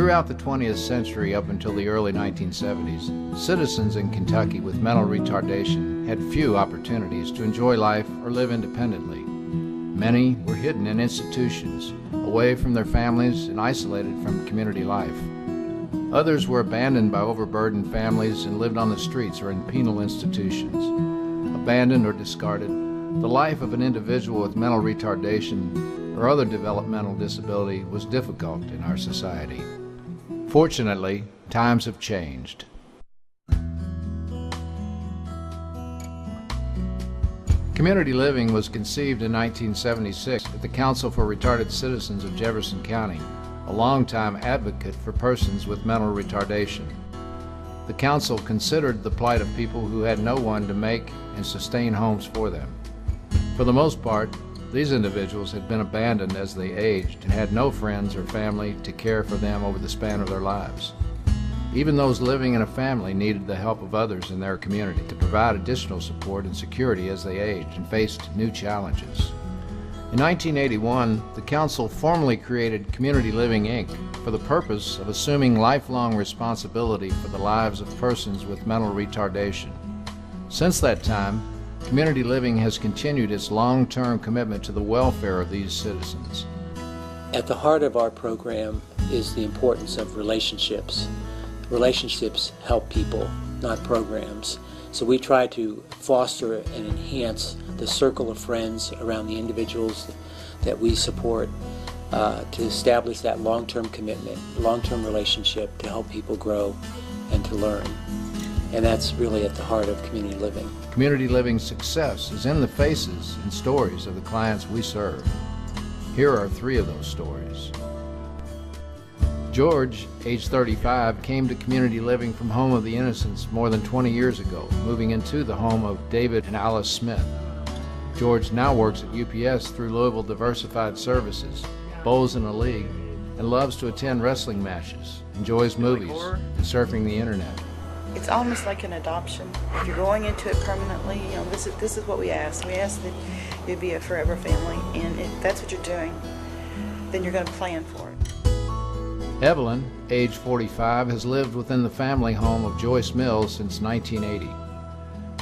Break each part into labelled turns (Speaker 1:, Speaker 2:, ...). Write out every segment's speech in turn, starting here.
Speaker 1: Throughout the 20th century up until the early 1970s, citizens in Kentucky with mental retardation had few opportunities to enjoy life or live independently. Many were hidden in institutions, away from their families and isolated from community life. Others were abandoned by overburdened families and lived on the streets or in penal institutions. Abandoned or discarded, the life of an individual with mental retardation or other developmental disability was difficult in our society. Fortunately, times have changed. Community living was conceived in 1976 at the Council for Retarded Citizens of Jefferson County, a longtime advocate for persons with mental retardation. The council considered the plight of people who had no one to make and sustain homes for them. For the most part, these individuals had been abandoned as they aged and had no friends or family to care for them over the span of their lives. Even those living in a family needed the help of others in their community to provide additional support and security as they aged and faced new challenges. In 1981, the Council formally created Community Living, Inc. for the purpose of assuming lifelong responsibility for the lives of persons with mental retardation. Since that time, Community Living has continued its long-term commitment to the welfare of these citizens.
Speaker 2: At the heart of our program is the importance of relationships. Relationships help people, not programs. So we try to foster and enhance the circle of friends around the individuals that we support to establish that long-term commitment, long-term relationship to help people grow and to learn. And that's really at the heart of community living.
Speaker 1: Community living's success is in the faces and stories of the clients we serve. Here are 3 of those stories. George, age 35, came to Community Living from Home of the Innocents more than 20 years ago, moving into the home of David and Alice Smith. George now works at UPS through Louisville Diversified Services, bowls in a league, and loves to attend wrestling matches, enjoys movies, and surfing the internet.
Speaker 3: It's almost like an adoption. If you're going into it permanently, you know, this is what we ask. We ask that you'd be a forever family, and if that's what you're doing, then you're going to plan for it.
Speaker 1: Evelyn, age 45, has lived within the family home of Joyce Mills since 1980.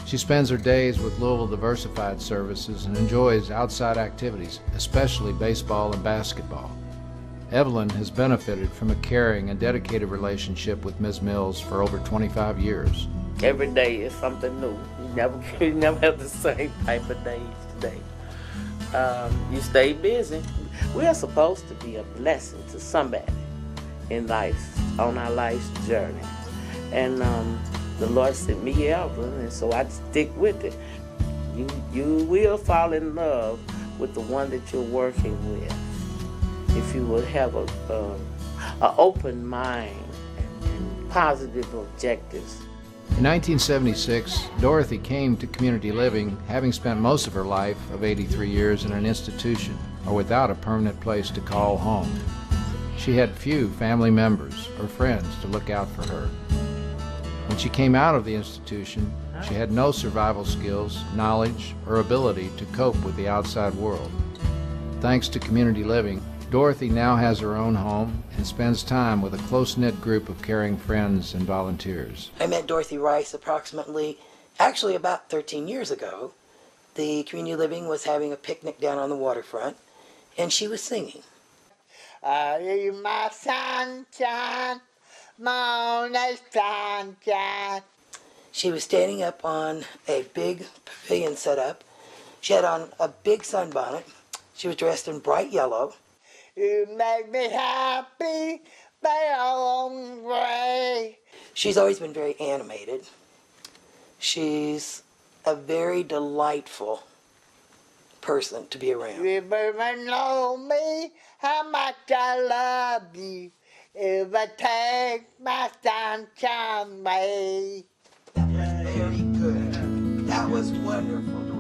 Speaker 1: She spends her days with Louisville Diversified Services and enjoys outside activities, especially baseball and basketball. Evelyn has benefited from a caring and dedicated relationship with Ms. Mills for over 25 years.
Speaker 4: Every day is something new. You never have the same type of days today. You stay busy. We are supposed to be a blessing to somebody in life, on our life's journey. And the Lord sent me Evelyn, and so I stick with it. You will fall in love with the one that you're working with if you would have a open mind and positive objectives.
Speaker 1: In 1976, Dorothy came to Community Living, having spent most of her life of 83 years in an institution or without a permanent place to call home. She had few family members or friends to look out for her. When she came out of the institution, she had no survival skills, knowledge, or ability to cope with the outside world. Thanks to Community Living, Dorothy now has her own home and spends time with a close-knit group of caring friends and volunteers.
Speaker 5: I met Dorothy Rice actually about 13 years ago. The Community Living was having a picnic down on the waterfront, and she was singing.
Speaker 6: Are you my sunshine, my only sunshine?
Speaker 5: She was standing up on a big pavilion set up. She had on a big sunbonnet. She was dressed in bright yellow.
Speaker 6: You make me happy, by your own way.
Speaker 5: She's always been very animated. She's a very delightful person to be around.
Speaker 6: You never know me, how much I love you. If I take my sunshine away.
Speaker 5: That was very good. That was wonderful, Dorothy.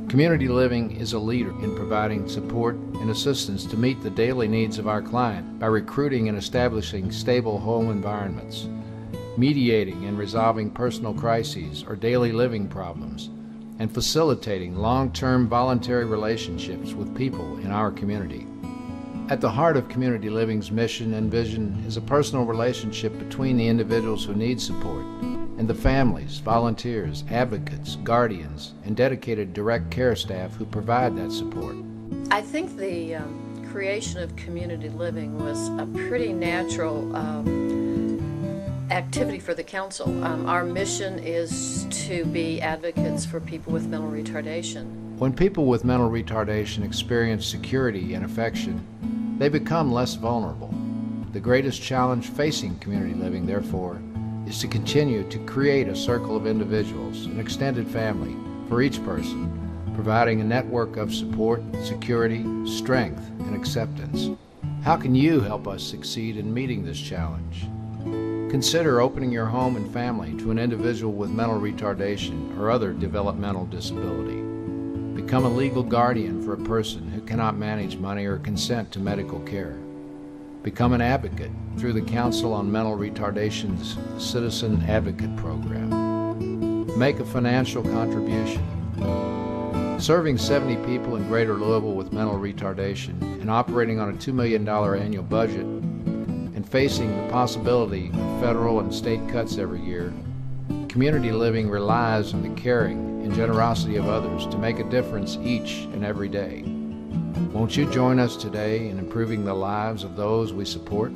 Speaker 1: Community Living is a leader in providing support and assistance to meet the daily needs of our client by recruiting and establishing stable home environments, mediating and resolving personal crises or daily living problems, and facilitating long-term voluntary relationships with people in our community. At the heart of community living's mission and vision is a personal relationship between the individuals who need support and the families, volunteers, advocates, guardians, and dedicated direct care staff who provide that support.
Speaker 7: I think the creation of community living was a pretty natural activity for the council. Our mission is to be advocates for people with mental retardation.
Speaker 1: When people with mental retardation experience security and affection, they become less vulnerable. The greatest challenge facing community living, therefore, is to continue to create a circle of individuals, an extended family, for each person, providing a network of support, security, strength, and acceptance. How can you help us succeed in meeting this challenge? Consider opening your home and family to an individual with mental retardation or other developmental disability. Become a legal guardian for a person who cannot manage money or consent to medical care. Become an advocate through the Council on Mental Retardation's Citizen Advocate Program. Make a financial contribution. Serving 70 people in Greater Louisville with mental retardation and operating on a $2 million annual budget and facing the possibility of federal and state cuts every year, community living relies on the caring and generosity of others to make a difference each and every day. Won't you join us today in improving the lives of those we support?